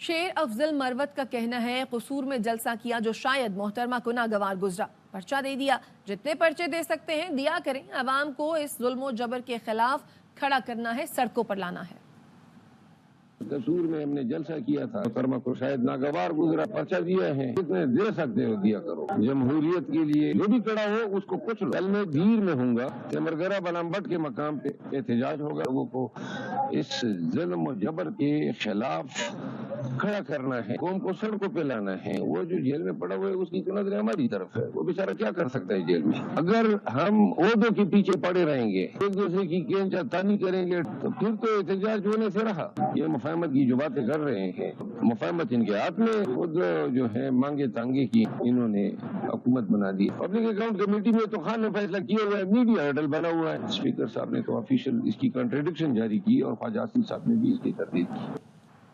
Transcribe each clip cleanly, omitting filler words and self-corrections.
شیر افضل مروت کا کہنا ہے قصور میں جلسہ کیا جو شاید محترمہ کو ناگوار گزرا، پرچہ دے دیا، جتنے پرچے دے سکتے ہیں دیا کریں، عوام کو اس ظلم و جبر کے خلاف کھڑا کرنا ہے، سڑکوں پر لانا ہے۔ قصور میں ہم نے جلسہ کیا تھا، محترمہ کو شاید ناگوار گزرا، پرچہ دیا ہے، جتنے دے سکتے ہو دیا کرو، جمہوریت کے لیے جو بھی کھڑا ہو اس کو کچھ لو۔ کل میں دیر میں ہوں گا، تیمرگرہ بلامبٹ کے مقام پہ احتجاج ہوگا، لوگوں کو اس ظلم و جبر کے خلاف کھڑا کرنا ہے، قوم کو سڑکوں پہ لانا ہے۔ وہ جو جیل میں پڑا ہوا ہے اس کی تو نظر ہماری طرف ہے، وہ بیچارہ کیا کر سکتا ہے جیل میں۔ اگر ہم عہدوں کے پیچھے پڑے رہیں گے، ایک دوسرے کی کینچا تانی کریں گے، تو پھر تو احتجاج ہونے سے رہا۔ یہ مفاہمت کی جو باتیں کر رہے ہیں، مفاہمت ان کے ہاتھ میں، خود جو ہے مانگے تانگے کی انہوں نے حکومت بنا دی۔ پبلک اکاؤنٹ کمیٹی میں تو خان نے فیصلہ کیا ہوا ہے، میڈیا ہرڈل بنا ہوا ہے۔ اسپیکر صاحب نے تو آفیشیل اس کی کنٹریڈکشن جاری کی اور خواجہ آصف صاحب نے بھی اس کی تردید کی۔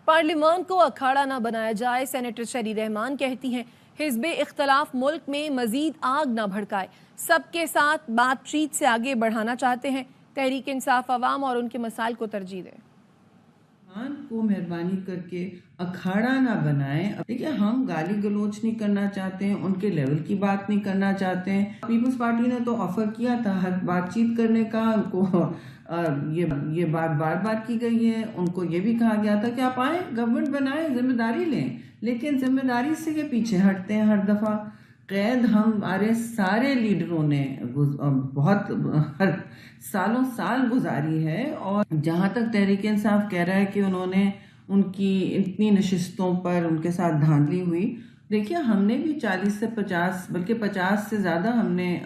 پارلیمان کو اکھاڑا نہ بنایا جائے، سینیٹر شری رحمان کہتی ہیں حزب اختلاف ملک میں مزید آگ نہ بھڑکائے، سب کے ساتھ بات چیت سے آگے بڑھانا چاہتے ہیں، تحریک انصاف عوام اور ان کے مسائل کو ترجیح دے۔ کو مہربانی کر کے اکھاڑا نہ بنائیں۔ دیکھیں، ہم گالی گلوچ نہیں کرنا چاہتے ہیں، ان کے لیول کی بات نہیں کرنا چاہتے ہیں۔ پیپلز پارٹی نے تو آفر کیا تھا بات چیت کرنے کا، ان کو یہ بات بار بار کی گئی ہے، ان کو یہ بھی کہا گیا تھا کہ آپ آئیں، گورنمنٹ بنائیں، ذمہ داری لیں، لیکن ذمہ داری سے یہ پیچھے ہٹتے ہیں ہر دفعہ۔ قید ہمارے سارے لیڈروں نے بہت سالوں سال گزاری ہے، اور جہاں تک تحریک انصاف کہہ رہا ہے کہ انہوں نے ان کی اتنی نشستوں پر ان کے ساتھ دھاندلی ہوئی، دیکھیے ہم نے بھی 40 سے 50 بلکہ 50 سے زیادہ ہم نے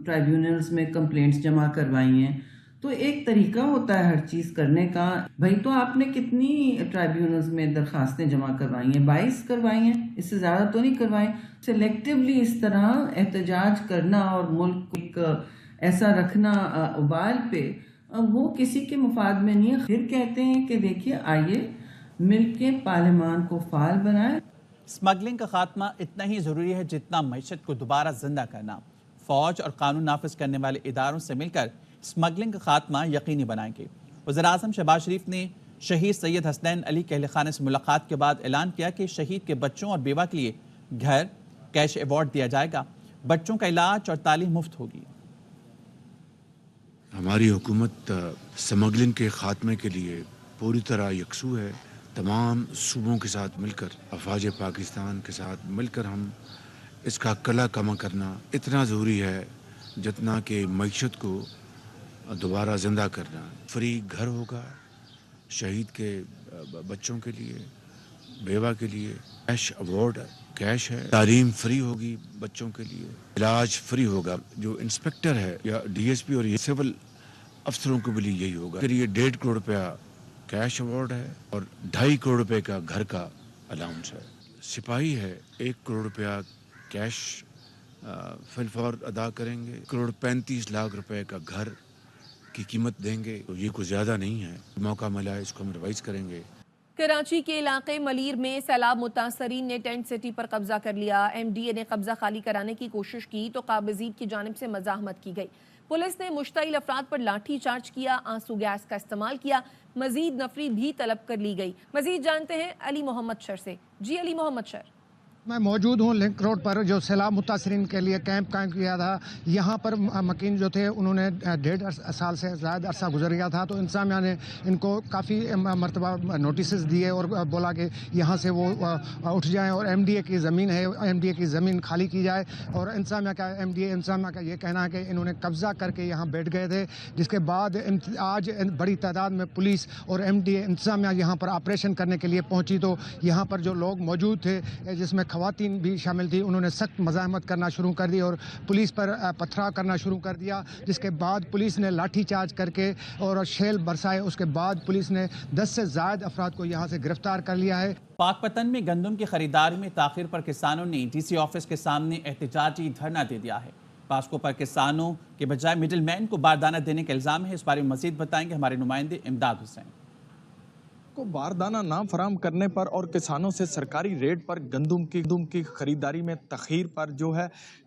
ٹرائیبیونلز میں کمپلینٹس جمع کروائی ہیں۔ تو ایک طریقہ ہوتا ہے ہر چیز کرنے کا۔ بھائی تو آپ نے کتنی ٹرائیبیونلز میں درخواستیں جمع کروائی ہیں؟ 22 کروائی ہیں، اس سے زیادہ تو نہیں کروائی۔ سلیکٹیولی اس طرح احتجاج کرنا اور ملک کو ایک ایسا رکھنا ابال پہ، وہ کسی کے مفاد میں نہیں ہے۔ پھر کہتے ہیں کہ دیکھیے آئیے مل کے پارلیمان کو فعال بنائیں۔ اسمگلنگ کا خاتمہ اتنا ہی ضروری ہے جتنا معیشت کو دوبارہ زندہ کرنا۔ فوج اور قانون نافذ کرنے والے اداروں سے مل کر اسمگلنگ کا خاتمہ یقینی بنائیں گے۔ وزیر اعظم شہباز شریف نے شہید سید حسنین علی کے اہل خانہ سے ملاقات کے بعد اعلان کیا کہ شہید کے بچوں اور بیوہ کے لیے گھر، کیش ایوارڈ دیا جائے گا، بچوں کا علاج اور تعلیم مفت ہوگی۔ ہماری حکومت اسمگلنگ کے خاتمے کے لیے پوری طرح یکسو ہے۔ تمام صوبوں کے ساتھ مل کر، افواج پاکستان کے ساتھ مل کر ہم اس کا کلا کما کرنا اتنا ضروری ہے جتنا کہ معیشت کو دوبارہ زندہ کرنا۔ فری گھر ہوگا شہید کے بچوں کے لیے، بیوہ کے لیے، کیش ایوارڈ کیش ہے، تعلیم فری ہوگی بچوں کے لیے، علاج فری ہوگا۔ جو انسپیکٹر ہے یا ڈی ایس پی اور یہ سول افسروں کو بھی یہی ہوگا۔ پھر یہ 1.5 کروڑ روپیہ کیش ایوارڈ ہے اور 2.5 کروڑ روپے کا گھر کا الاؤنس ہے۔ سپاہی ہے 1 کروڑ روپیہ کیش فی الفور ادا کریں گے، 1.35 کروڑ روپے کا گھر کی قیمت دیں گے۔ تو یہ کچھ زیادہ نہیں ہے، موقع ملا ہے اس کو ہم ریوائز کریں گے۔ کراچی کے علاقے ملیر میں سیلاب متاثرین نے ٹینٹ سٹی پر قبضہ کر لیا۔ ایم ڈی اے نے قبضہ خالی کرانے کی کوشش کی تو قابضین کی جانب سے مزاحمت کی گئی۔ پولیس نے مشتعل افراد پر لاٹھی چارج کیا، آنسو گیس کا استعمال کیا، مزید نفری بھی طلب کر لی گئی۔ مزید جانتے ہیں علی محمد شر سے۔ جی علی محمد شر۔ میں موجود ہوں لنک روڈ پر، جو سیلاب متاثرین کے لیے کیمپ قائم کیا تھا۔ یہاں پر مکین جو تھے انہوں نے 1.5 سال سے زائد عرصہ گزر گیا تھا، تو انتظامیہ نے ان کو کافی مرتبہ نوٹسز دیے اور بولا کہ یہاں سے وہ اٹھ جائیں اور ایم ڈی اے کی زمین ہے، ایم ڈی اے کی زمین خالی کی جائے۔ اور انتظامیہ کا یہ کہنا ہے کہ انہوں نے قبضہ کر کے یہاں بیٹھ گئے تھے، جس کے بعد آج بڑی تعداد میں پولیس اور ایم ڈی اے انتظامیہ یہاں پر آپریشن کرنے کے لیے پہنچی، تو یہاں پر جو لوگ موجود تھے جس میں خواتین بھی شامل تھی، انہوں نے سخت مزاحمت کرنا شروع کر دی اور پولیس پر پتھراؤ کرنا شروع کر دیا، جس کے بعد پولیس نے لاٹھی چارج کر کے اور شیل برسائے۔ اس کے بعد پولیس نے 10 سے زائد افراد کو یہاں سے گرفتار کر لیا ہے۔ پاک پتن میں گندم کی خریداری میں تاخیر پر کسانوں نے ڈی سی آفس کے سامنے احتجاجی دھرنا دے دیا ہے۔ پاسکو پر کسانوں کے بجائے مڈل مین کو باردانہ دینے کا الزام ہے۔ اس بارے میں مزید بتائیں گے ہمارے نمائندے امداد حسین۔ کو باردانہ نہ فراہم کرنے پر اور کسانوں سے سرکاری ریٹ پر گندم کی خریداری میں تاخیر پر جو ہے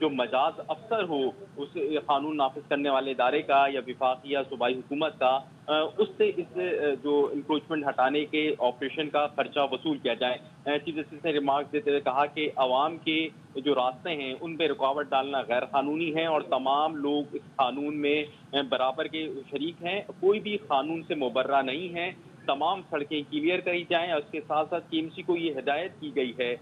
جو مجاز افسر ہو اس قانون نافذ کرنے والے ادارے کا یا وفاقی یا صوبائی حکومت کا، اس سے اس جو انکروچمنٹ ہٹانے کے آپریشن کا خرچہ وصول کیا جائے۔ چیف جسٹس نے ریمارک دیتے ہوئے کہا کہ عوام کے جو راستے ہیں ان پہ رکاوٹ ڈالنا غیر قانونی ہے اور تمام لوگ اس قانون میں برابر کے شریک ہیں، کوئی بھی قانون سے مبرہ نہیں ہے، تمام سڑکیں کلیئر کری جائیں۔ اور اس کے ساتھ ساتھ KMC کو یہ ہدایت کی گئی ہے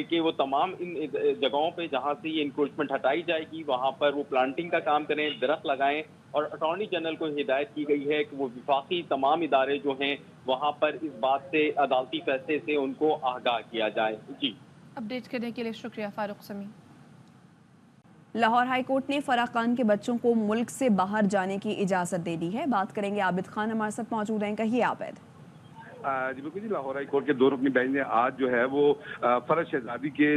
کہ وہ تمام ان جگہوں پہ جہاں سے یہ انکروچمنٹ ہٹائی جائے گی وہاں پر وہ پلانٹنگ کا کام کریں، درخت لگائیں، اور اٹارنی جنرل کو ہدایت کی گئی ہے کہ وہ وفاقی تمام ادارے جو ہیں وہاں پر اس بات سے عدالتی فیصلے سے ان کو آگاہ کیا جائے۔ جی اپڈیٹ کرنے کے لیے شکریہ فاروق سمیع۔ لاہور ہائی کورٹ نے فرح خان کے بچوں کو ملک سے باہر جانے کی اجازت دے دی ہے۔ بات کریں گے عابد خان ہمارے ساتھ موجود ہیں، کہیے عابد۔ جی بالکل جی، لاہور ہائی کورٹ کے 2 رکنی بینچ نے آج جو ہے وہ فرح شہزادی کے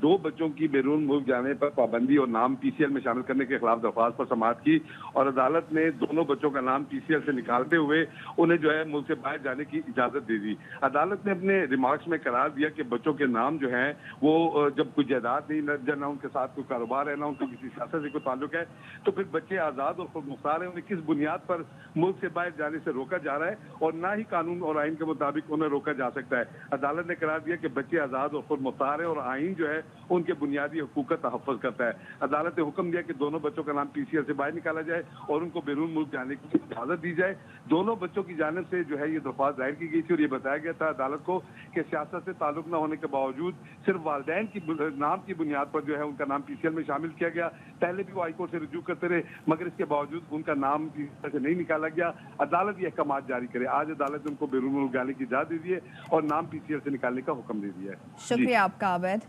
2 بچوں کی بیرون ملک جانے پر پابندی اور نام PCL میں شامل کرنے کے خلاف درخواست پر سماعت کی، اور عدالت نے دونوں بچوں کا نام PCL سے نکالتے ہوئے انہیں جو ہے ملک سے باہر جانے کی اجازت دے دی۔ عدالت نے اپنے ریمارکس میں قرار دیا کہ بچوں کے نام جو ہیں وہ جب کوئی جائیداد نہیں، نہ ان کے ساتھ کوئی کاروبار ہے، نہ ان کا کسی سیاست سے کوئی تعلق ہے، تو پھر بچے آزاد اور خود مختار ہیں، انہیں کس بنیاد پر ملک سے باہر جانے سے روکا جا رہا ہے، اور نہ ہی قانون اور آئین کے مطابق انہیں روکا جا سکتا ہے۔ عدالت نے قرار دیا کہ بچے آزاد اور خود مختار ہیں اور آئین جو ہے ان کے بنیادی حقوق کا تحفظ کرتا ہے۔ عدالت نے حکم دیا کہ دونوں بچوں کا نام PCL سے باہر نکالا جائے اور ان کو بیرون ملک جانے کی اجازت دی جائے۔ دونوں بچوں کی جانب سے جو ہے یہ درخواست دائر کی گئی تھی، اور یہ بتایا گیا تھا عدالت کو کہ سیاست سے تعلق نہ ہونے کے باوجود صرف والدین کی نام کی بنیاد پر جو ہے ان کا نام PCL میں شامل کیا گیا۔ پہلے بھی وہ ہائی کورٹ سے رجوع کرتے رہے مگر اس کے باوجود ان کا نام PCL سے نہیں نکالا گیا۔ عدالت یہ احکامات جاری کرے۔ آج عدالت نے ان کو بیرون ملک جانے کی اجازت دے دی ہے اور نام PCL سے نکالنے کا حکم دے دیا ہے۔ شکریہ آپ کا عابد۔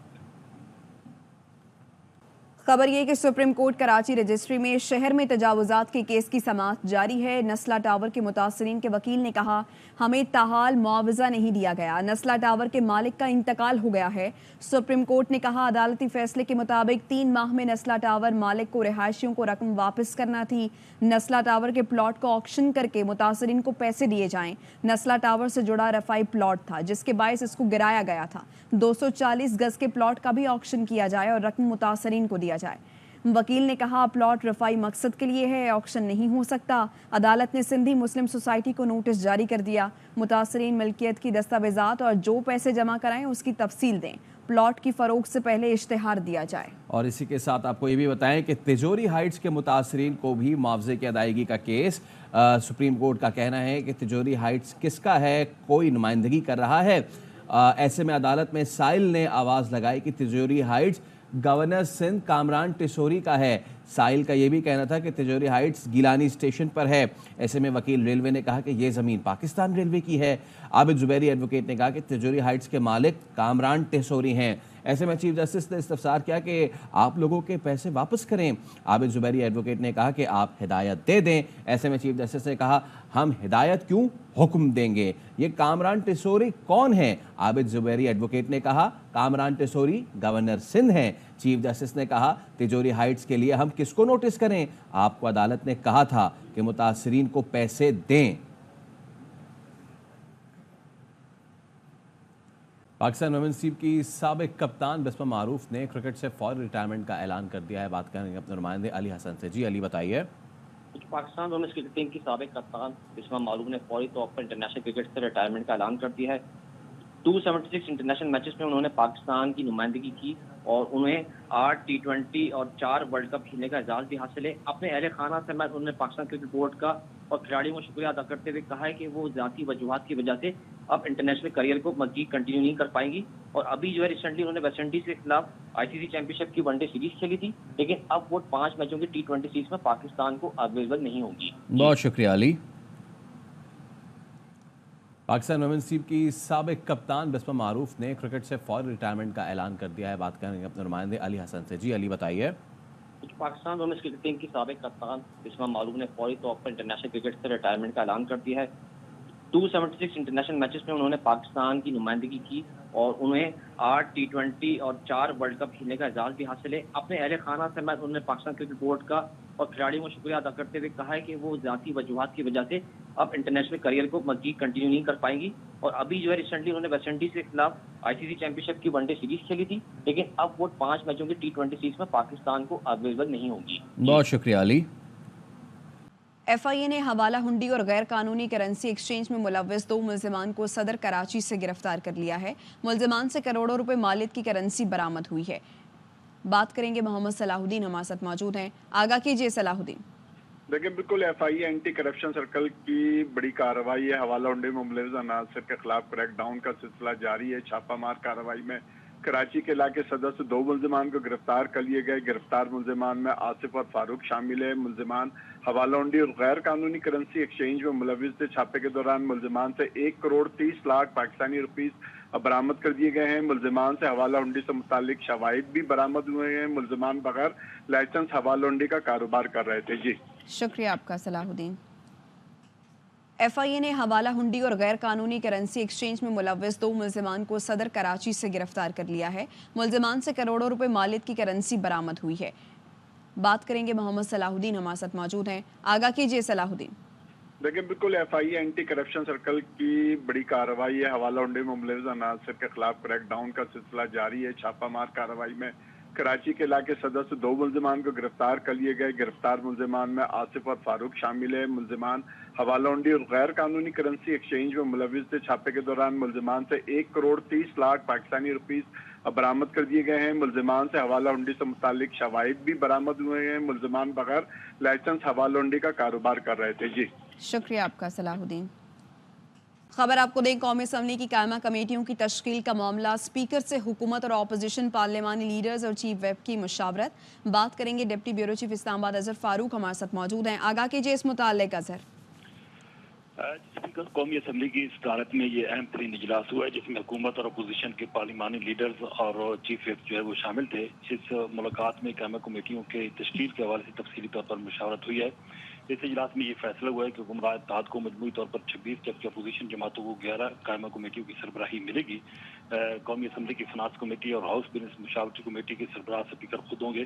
خبر یہ کہ سپریم کورٹ کراچی رجسٹری میں شہر میں تجاوزات کے کیس کی سماعت جاری ہے۔ نسلا ٹاور کے متاثرین کے وکیل نے کہا ہمیں تاحال معاوضہ نہیں دیا گیا، نسلا ٹاور کے مالک کا انتقال ہو گیا ہے۔ سپریم کورٹ نے کہا عدالتی فیصلے کے مطابق 3 ماہ میں نسلا ٹاور مالک کو رہائشیوں کو رقم واپس کرنا تھی۔ نسلا ٹاور کے پلاٹ کو آکشن کر کے متاثرین کو پیسے دیے جائیں۔ نسلا ٹاور سے جڑا رفائی پلاٹ تھا جس کے باعث اس کو گرایا گیا تھا۔ 240 گز کے پلاٹ کا بھی آکشن کیا جائے اور رقم متاثرین کو دیا جائے۔ وکیل نے کہا پلاٹ رفائی مقصد کے لیے ہے، آکشن نہیں ہو سکتا۔ عدالت نے سندھی مسلم سوسائٹی کو نوٹس جاری کر دیا، متاثرین ملکیت کی دستاویزات اور جو پیسے جمع کرائیں اس کی تفصیل دیں، پلاٹ کی فروخت سے پہلے اشتہار دیا جائے۔ اور اسی کے ساتھ آپ کو یہ بھی بتائیں کہ تجوری ہائٹس کے متاثرین کو بھی معاوضے کی ادائیگی کا کیس سپریم کورٹ کا کہنا ہے کہ تجوری ہائٹس کس کا ہے، کوئی نمائندگی کر رہا ہے۔ ایسے میں عدالت میں سائل نے آواز لگائی کہ تجوری ہائٹس گورنر سندھ کامران ٹیسوری کا ہے۔ سائل کا یہ بھی کہنا تھا کہ تجوری ہائٹس گیلانی اسٹیشن پر ہے۔ ایسے میں وکیل ریلوے نے کہا کہ یہ زمین پاکستان ریلوے کی ہے۔ عابد زبیری ایڈوکیٹ نے کہا کہ تجوری ہائٹس کے مالک کامران ٹیسوری ہیں۔ ایسے میں چیف جسٹس نے استفسار کیا کہ آپ لوگوں کے پیسے واپس کریں۔ عابد زبیری ایڈوکیٹ نے کہا کہ آپ ہدایت دے دیں۔ ایسے میں چیف جسٹس نے کہا ہم ہدایت کیوں، حکم دیں گے۔ یہ کامران ٹیسوری کون ہے؟ عابد زبیری ایڈوکیٹ نے کہا کامران ٹیسوری گورنر سندھ ہیں۔ چیف جسٹس نے کہا تجوری ہائٹس کے لیے ہم کس کو نوٹس کریں؟ آپ کو عدالت نے کہا تھا کہ متاثرین کو پیسے دیں۔ پاکستان ویمنز ٹیم کی سابق کپتان بسمہ معروف نے کرکٹ سے فوری ریٹائرمنٹ کا اعلان کر دیا ہے۔ بات کریں گے اپنے نمائندے علی حسن سے۔ جی علی بتائیے۔ پاکستان ویمنز کرکٹ ٹیم کی سابق کپتان بسمہ معروف نے فوری طور پر انٹرنیشنل کرکٹ سے ریٹائرمنٹ کا اعلان کر دیا ہے۔ 276 انٹرنیشنل میچز میں انہوں نے پاکستان کی نمائندگی کی اور انہیں 8 T20 اور 4 ورلڈ کپ کھیلنے کا اعزاز بھی حاصل ہے۔ اپنے اہل خانہ سے انہوں نے پاکستان کرکٹ بورڈ کا اور کھلاڑیوں کو شکریہ ادا کرتے ہوئے کہا ہے کہ وہ ذاتی وجوہات کی وجہ سے اب انٹرنیشنل کریئر کو مزید کنٹینیو نہیں کر پائیں گی، اور ابھی جو ہے ریسنٹلی انہوں نے ویسٹ انڈیز کے خلاف ICC چیمپئن شپ کی ون ڈے سیریز کھیلی تھی، لیکن اب وہ 5 میچوں کی T20 سیریز میں پاکستان کو اویلیبل نہیں ہوگی۔ بہت شکریہ علی۔ پاکستان ویمنز ٹیم کی سابق کپتان بسمہ معروف نے کرکٹ سے فوری ریٹائرمنٹ کا اعلان کر دیا ہے۔ بات کریں گے اپنے نمائندے علی حسن سے۔ جی علی بتائیے۔ پاکستان ویمنز کرکٹ ٹیم کی سابق کپتان بسمہ معروف نے فوری طور پر انٹرنیشنل کرکٹ سے ریٹائرمنٹ کا اعلان کر دیا ہے۔ 276 انٹرنیشنل میچز میں انہوں نے پاکستان کی نمائندگی کی اور انہیں 8 T20 اور 4 ورلڈ کپ کھیلنے کا اعزاز بھی حاصل ہے. اپنے اہل خانہ سمیت انہوں نے پاکستان کرکٹ بورڈ کا اور کھلاڑیوں کو شکریہ ادا کرتے ہوئے کہا ہے کہ وہ ذاتی وجوہات کی وجہ سے اب انٹرنیشنل کریئر کو مزید کنٹینیو نہیں کر پائیں گی. اور ابھی جو ہے ریسنٹلی انہوں نے ویسٹ انڈیز کے خلاف ICC چیمپئن شپ کی ون ڈے سیریز کھیلی تھی, لیکن اب وہ 5 میچوں کی T20 سیریز میں پاکستان کو اویلیبل نہیں ہوگی. بہت شکریہ علی. FIA نے حوالہ ہنڈی اور غیر قانونی کرنسی ایکسچینج میں ملوث 2 ملزمان کو صدر کراچی سے گرفتار کر لیا ہے. ملزمان سے کروڑوں روپے مالیت کی کرنسی برآمد ہوئی ہے. بات کریں گے محمد صلاح الدین ہمارے ساتھ موجود ہیں. آگاہ کیجیے صلاح الدین. دیکھیں بالکل FIA اینٹی کرپشن سرکل کی بڑی کارروائی ہے. حوالہ ہنڈی میں ملوث عناصر کے خلاف کریک ڈاؤن کا سلسلہ جاری ہے. چھاپہ مار کارروائی میں کراچی کے علاقے صدر سے 2 ملزمان کو گرفتار کر لیے گئے. گرفتار ملزمان میں آصف اور فاروق شامل ہے. ملزمان حوالہ ہنڈی اور غیر قانونی کرنسی ایکسچینج میں ملوث تھے. چھاپے کے دوران ملزمان سے 1 کروڑ 30 لاکھ پاکستانی روپیز برآمد کر دیے گئے ہیں. ملزمان سے حوالہ ہنڈی سے متعلق شواہد بھی برآمد ہوئے ہیں. ملزمان بغیر لائسنس حوالہ ہنڈی کا کاروبار کر رہے تھے. جی شکریہ آپ کا صلاح الدین. FIA نے حوالہ ہنڈی اور غیر قانونی کرنسی ایکسچینج میں ملوث 2 ملزمان کو صدر کراچی سے گرفتار کر لیا ہے. ملزمان سے کروڑوں روپے مالیت کی کرنسی برآمد ہوئی ہے. بات کریں گے محمد صلاح الدین ہمارے ساتھ موجود ہیں. آگاہ کیجیے صلاح الدین. دیکھیں بالکل FIA اینٹی کرپشن سرکل کی بڑی کارروائی ہے. حوالہ ہنڈی میں ملوث عناصر کے خلاف کریک ڈاؤن کا سلسلہ جاری ہے. چھاپہ مار کارروائی میں کراچی کے علاقے صدر سے 2 ملزمان کو گرفتار کر لیے گئے. گرفتار ملزمان میں آصف اور فاروق شامل ہے. ملزمان حوالہ ہنڈی اور غیر قانونی کرنسی ایکسچینج میں ملوث تھے. چھاپے کے دوران ملزمان سے 1 کروڑ 30 لاکھ پاکستانی روپیز برآمد کر دیے گئے ہیں. ملزمان سے حوالہ ہنڈی سے متعلق شواہد بھی برآمد ہوئے ہیں. ملزمان بغیر لائسنس حوالہ ہنڈی کا کاروبار کر رہے تھے. جی شکریہ آپ کا صلاح الدین. خبر آپ کو دیں، قومی اسمبلی کی قائمہ کمیٹیوں کی تشکیل کا معاملہ، اسپیکر سے حکومت اور اپوزیشن پارلیمانی لیڈرز اور چیف ویپ کی مشاورت. بات کریں گے ڈپٹی بیورو چیف اسلام آباد اظہر فاروق ہمارے ساتھ موجود ہیں. آگاہ کیجیے اس متعلق اظہر. اسپیکر قومی اسمبلی کی صدارت میں یہ اہم ترین اجلاس ہوا ہے جس میں حکومت اور اپوزیشن کے پارلیمانی لیڈرز اور چیف ویپ جو ہے وہ شامل تھے. اس ملاقات میں قائمہ کمیٹیوں کے تشکیل کے حوالے سے تفصیلی طور پر مشاورت ہوئی ہے. اس اجلاس میں یہ فیصلہ ہوا ہے کہ حکمراں اتحاد کو مجموعی طور پر 26 جبکہ اپوزیشن جماعتوں کو 11 قائمہ کمیٹیوں کی سربراہی ملے گی. قومی اسمبلی کی فنانس کمیٹی اور ہاؤس بزنس مشاورتی کمیٹی کے سربراہ اسپیکر خود ہوں گے.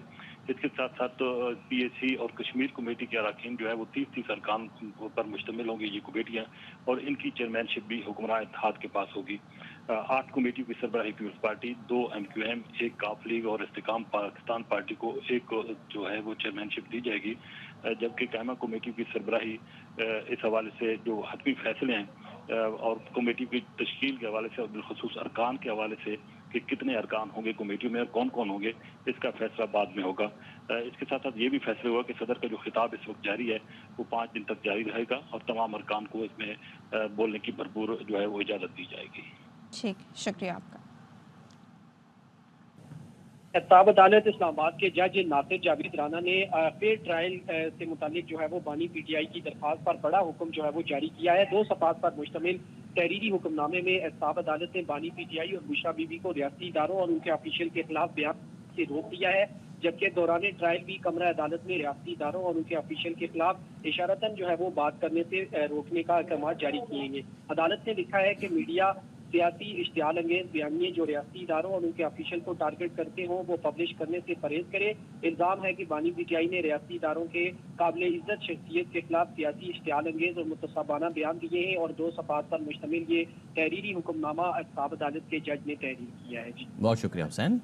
اس کے ساتھ ساتھ PAC اور کشمیر کمیٹی کے اراکین جو ہے وہ 30 ارکان پر مشتمل ہوں گے یہ کمیٹیاں، اور ان کی چیئرمین شپ بھی حکمراں اتحاد کے پاس ہوگی. 8 کمیٹیوں کی سربراہی پیپلز پارٹی، 2 MQM، 1 کاف لیگ اور استحکام پاکستان پارٹی کو ایک جو ہے وہ چیئرمین شپ دی جائے گی. جبکہ قائمہ کمیٹی کی سربراہی اس حوالے سے جو حتمی فیصلے ہیں اور کمیٹی کی تشکیل کے حوالے سے اور بالخصوص ارکان کے حوالے سے کہ کتنے ارکان ہوں گے کمیٹیوں میں اور کون کون ہوں گے، اس کا فیصلہ بعد میں ہوگا. اس کے ساتھ ساتھ یہ بھی فیصلہ ہوا کہ صدر کا جو خطاب اس وقت جاری ہے وہ 5 دن تک جاری رہے گا اور تمام ارکان کو اس میں بولنے کی بھرپور جو ہے وہ اجازت دی جائے گی. ٹھیک، شکریہ آپ کا. احتساب عدالت اسلام آباد کے جج ناصر جاوید رانا نے فیئر ٹرائل سے متعلق جو ہے وہ بانی PTI کی درخواست پر بڑا حکم جو ہے وہ جاری کیا ہے. 2 صفحات پر مشتمل تحریری حکم نامے میں احتساب عدالت نے بانی PTI اور بشرا بی بی کو ریاستی اداروں اور ان کے آفیشیل کے خلاف بیان سے روک دیا ہے، جبکہ دوران ٹرائل بھی کمرہ عدالت میں ریاستی اداروں اور ان کے آفیشیل کے خلاف اشارتاً جو ہے وہ بات کرنے سے روکنے کا احکامات جاری کیے گئے. عدالت نے لکھا ہے کہ میڈیا سیاسی اشتعال انگیز بیانیے جو ریاستی اداروں اور ان کے آفیشیل کو ٹارگٹ کرتے ہوں وہ پبلش کرنے سے پرہیز کرے. الزام ہے کہ بانی PTI نے ریاستی اداروں کے قابل عزت شخصیت کے خلاف سیاسی اشتعال انگیز اور متصابانہ بیان دیے ہیں، اور 2 صفحات پر مشتمل یہ تحریری حکم نامہ احتساب عدالت کے جج نے تحریر کیا ہے. جی بہت شکریہ حسین.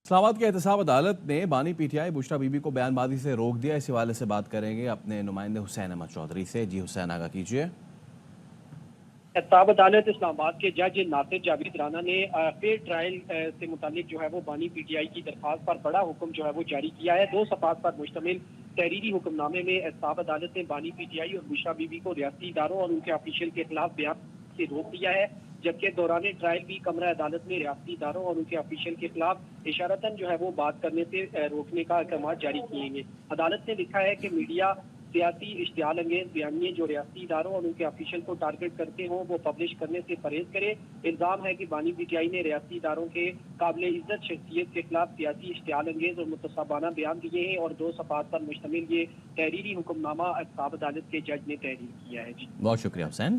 اسلام آباد کے احتساب عدالت نے بانی PTI بشرا بی بی کو بیان بازی سے روک دیا. اس حوالے سے بات کریں گے اپنے نمائندے حسین احمد چودھری سے. جی حسین، آگاہ کیجیے. احتساب عدالت اسلام آباد کے جج ناصر جاوید رانا نے فیئر ٹرائل سے متعلق جو ہے وہ بانی PTI کی درخواست پر بڑا حکم جو ہے وہ جاری کیا ہے. 2 صفحات پر مشتمل تحریری حکم نامے میں احتساب عدالت نے بانی PTI اور بشرا بی بی کو ریاستی اداروں اور ان کے آفیشیل کے خلاف بیان سے روک دیا ہے، جبکہ دوران ٹرائل بھی کمرہ عدالت میں ریاستی اداروں اور ان کے آفیشیل کے خلاف اشارتاً جو ہے وہ بات کرنے سے روکنے کا احکامات جاری کیے گئے. عدالت نے لکھا ہے کہ میڈیا سیاسی اشتعال انگیز بیانیے جو ریاستی اداروں اور ان کے آفیشیل کو ٹارگٹ کرتے ہوں وہ پبلش کرنے سے پرہیز کرے. الزام ہے کہ بانی PTI نے ریاستی اداروں کے قابل عزت شخصیت کے خلاف سیاسی اشتعال انگیز اور متصابانہ بیان دیے ہیں، اور 2 صفحات پر مشتمل یہ تحریری حکم نامہ احتساب عدالت کے جج نے تحریر کیا ہے. جی بہت شکریہ حسین.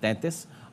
33